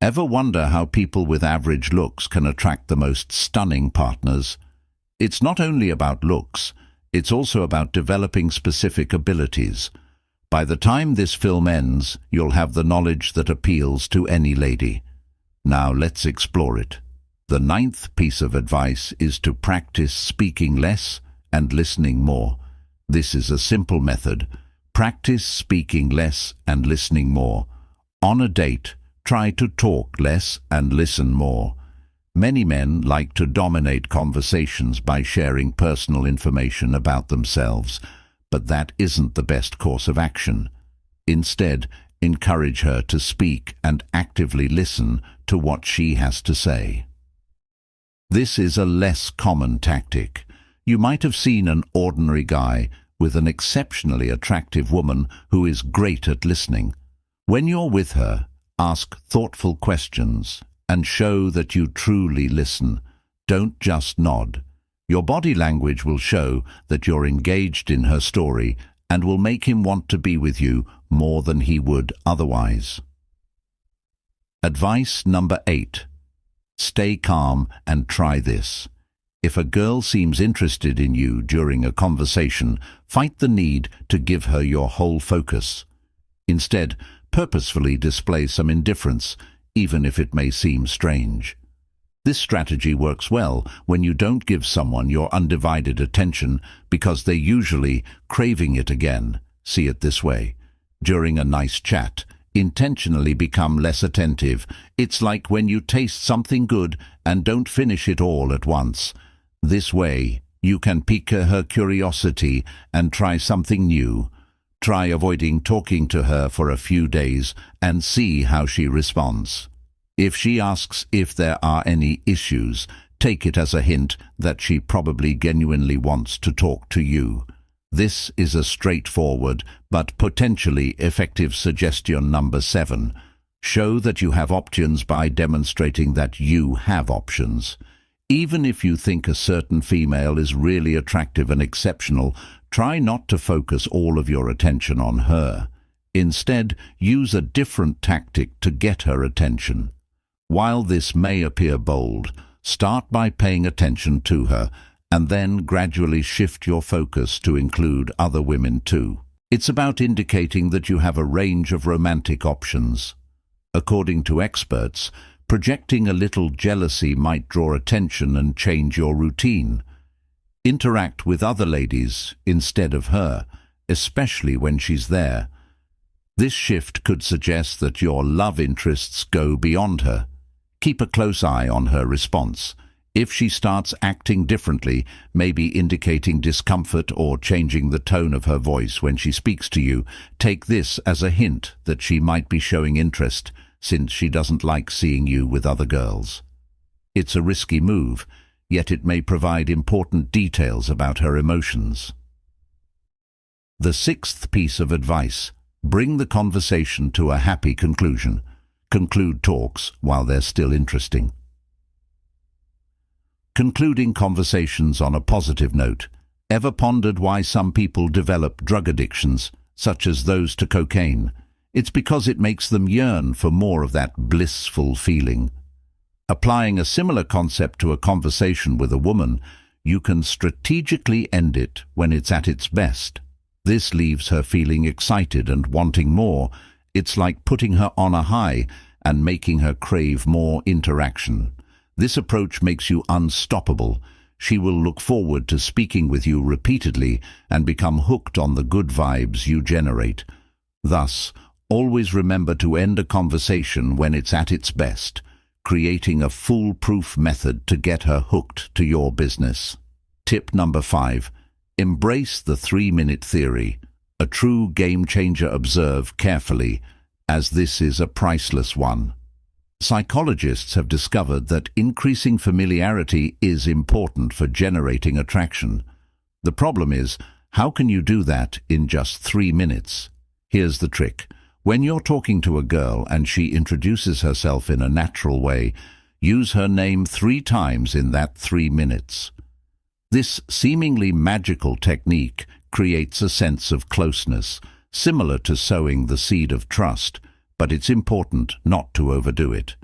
Ever wonder how people with average looks can attract the most stunning partners? It's not only about looks, it's also about developing specific abilities. By the time this film ends, you'll have the knowledge that appeals to any lady. Now let's explore it. The 9th piece of advice is to practice speaking less and listening more. This is a simple method. Practice speaking less and listening more. On a date, try to talk less and listen more. Many men like to dominate conversations by sharing personal information about themselves, but that isn't the best course of action. Instead, encourage her to speak and actively listen to what she has to say. This is a less common tactic. You might have seen an ordinary guy with an exceptionally attractive woman who is great at listening. When you're with her, ask thoughtful questions and show that you truly listen. Don't just nod. Your body language will show that you're engaged in her story and will make him want to be with you more than he would otherwise. Advice number 8. Stay calm and try this. If a girl seems interested in you during a conversation, fight the need to give her your whole focus. Instead, purposefully display some indifference, even if it may seem strange. This strategy works well when you don't give someone your undivided attention because they're usually craving it again. See it this way. During a nice chat, intentionally become less attentive. It's like when you taste something good and don't finish it all at once. This way, you can pique her curiosity and try something new. Try avoiding talking to her for a few days and see how she responds. If she asks if there are any issues, take it as a hint that she probably genuinely wants to talk to you. This is a straightforward but potentially effective suggestion number 7. Show that you have options by demonstrating that you have options. Even if you think a certain female is really attractive and exceptional, try not to focus all of your attention on her. Instead, use a different tactic to get her attention. While this may appear bold, start by paying attention to her, and then gradually shift your focus to include other women too. It's about indicating that you have a range of romantic options. According to experts, projecting a little jealousy might draw attention and change your routine. Interact with other ladies instead of her, especially when she's there. This shift could suggest that your love interests go beyond her. Keep a close eye on her response. If she starts acting differently, maybe indicating discomfort or changing the tone of her voice when she speaks to you, take this as a hint that she might be showing interest, since she doesn't like seeing you with other girls. It's a risky move, yet it may provide important details about her emotions. The 6th piece of advice: bring the conversation to a happy conclusion. Conclude talks while they're still interesting. Concluding conversations on a positive note. Ever pondered why some people develop drug addictions, such as those to cocaine? It's because it makes them yearn for more of that blissful feeling. Applying a similar concept to a conversation with a woman, you can strategically end it when it's at its best. This leaves her feeling excited and wanting more. It's like putting her on a high and making her crave more interaction. This approach makes you unstoppable. She will look forward to speaking with you repeatedly and become hooked on the good vibes you generate. Thus, always remember to end a conversation when it's at its best, creating a foolproof method to get her hooked to your business. Tip number 5. Embrace the 3-minute theory. A true game-changer. Observe carefully, as this is a priceless one. Psychologists have discovered that increasing familiarity is important for generating attraction. The problem is, how can you do that in just 3 minutes? Here's the trick. When you're talking to a girl and she introduces herself in a natural way, use her name 3 times in that 3 minutes. This seemingly magical technique creates a sense of closeness, similar to sowing the seed of trust, but it's important not to overdo it.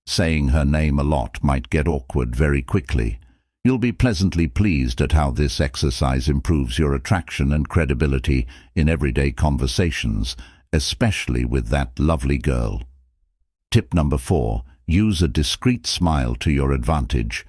Saying her name a lot might get awkward very quickly. You'll be pleasantly pleased at how this exercise improves your attraction and credibility in everyday conversations, especially with that lovely girl. Tip number 4. Use a discreet smile to your advantage.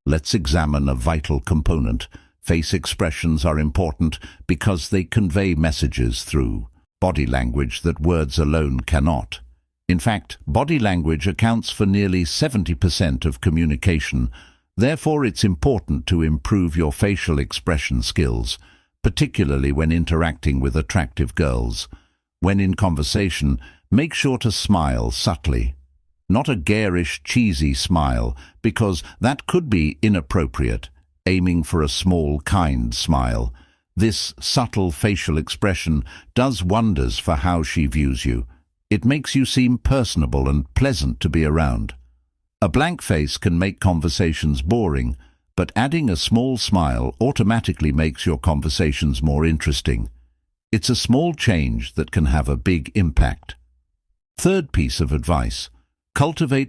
Let's examine a vital component. Face expressions are important because they convey messages through body language that words alone cannot. In fact, body language accounts for nearly 70% of communication. Therefore, it's important to improve your facial expression skills, particularly when interacting with attractive girls. When in conversation, make sure to smile subtly. Not a garish, cheesy smile, because that could be inappropriate. Aiming for a small, kind smile. This subtle facial expression does wonders for how she views you. It makes you seem personable and pleasant to be around. A blank face can make conversations boring, but adding a small smile automatically makes your conversations more interesting. It's a small change that can have a big impact. Third piece of advice: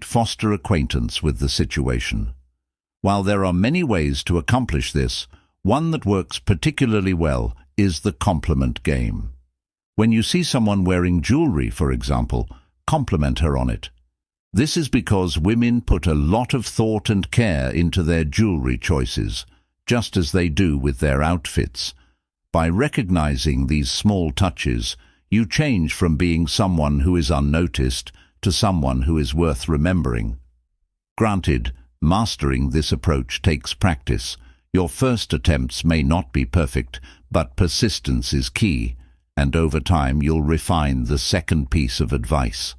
foster acquaintance with the situation. While there are many ways to accomplish this, one that works particularly well is the compliment game. When you see someone wearing jewelry, for example, compliment her on it. This is because women put a lot of thought and care into their jewelry choices, just as they do with their outfits. By recognizing these small touches, you change from being someone who is unnoticed to someone who is worth remembering. Granted, mastering this approach takes practice. Your first attempts may not be perfect, but persistence is key, and over time you'll refine the second piece of advice.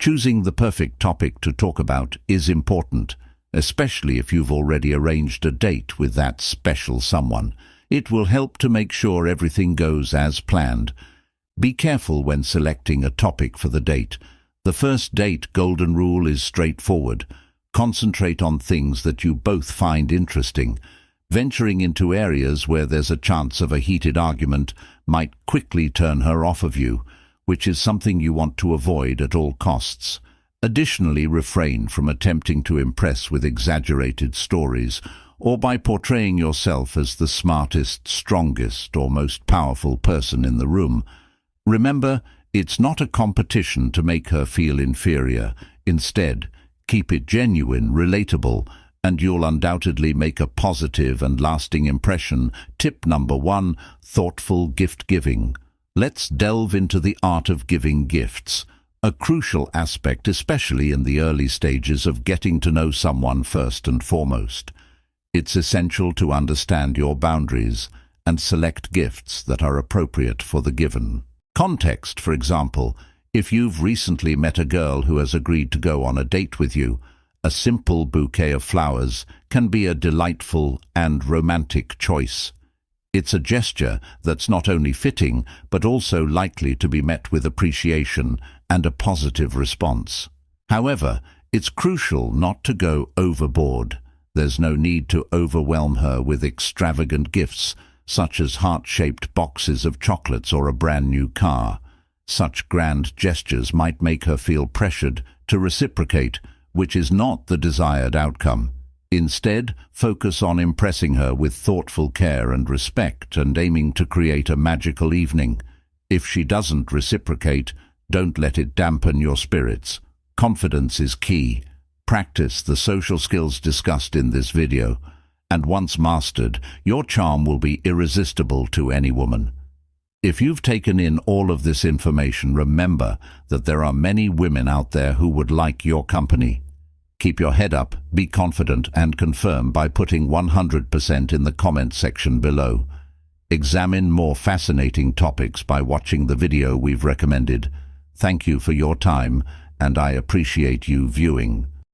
Choosing the perfect topic to talk about is important, especially if you've already arranged a date with that special someone. It will help to make sure everything goes as planned. Be careful when selecting a topic for the date. The first date golden rule is straightforward. Concentrate on things that you both find interesting. Venturing into areas where there's a chance of a heated argument might quickly turn her off of you, which is something you want to avoid at all costs. Additionally, refrain from attempting to impress with exaggerated stories or by portraying yourself as the smartest, strongest, or most powerful person in the room. Remember, it's not a competition to make her feel inferior. Instead, keep it genuine, relatable, and you'll undoubtedly make a positive and lasting impression. Tip number 1: thoughtful gift giving. Let's delve into the art of giving gifts, a crucial aspect especially in the early stages of getting to know someone first and foremost. It's essential to understand your boundaries and select gifts that are appropriate for the given context. For example, if you've recently met a girl who has agreed to go on a date with you, a simple bouquet of flowers can be a delightful and romantic choice. It's a gesture that's not only fitting, but also likely to be met with appreciation and a positive response. However, it's crucial not to go overboard. There's no need to overwhelm her with extravagant gifts, such as heart-shaped boxes of chocolates or a brand new car. Such grand gestures might make her feel pressured to reciprocate, which is not the desired outcome. Instead, focus on impressing her with thoughtful care and respect and aiming to create a magical evening. If she doesn't reciprocate, don't let it dampen your spirits. Confidence is key. Practice the social skills discussed in this video, and once mastered, your charm will be irresistible to any woman. If you've taken in all of this information, remember that there are many women out there who would like your company. Keep your head up, be confident, and confirm by putting 100% in the comment section below. Examine more fascinating topics by watching the video we've recommended. Thank you for your time, and I appreciate you viewing.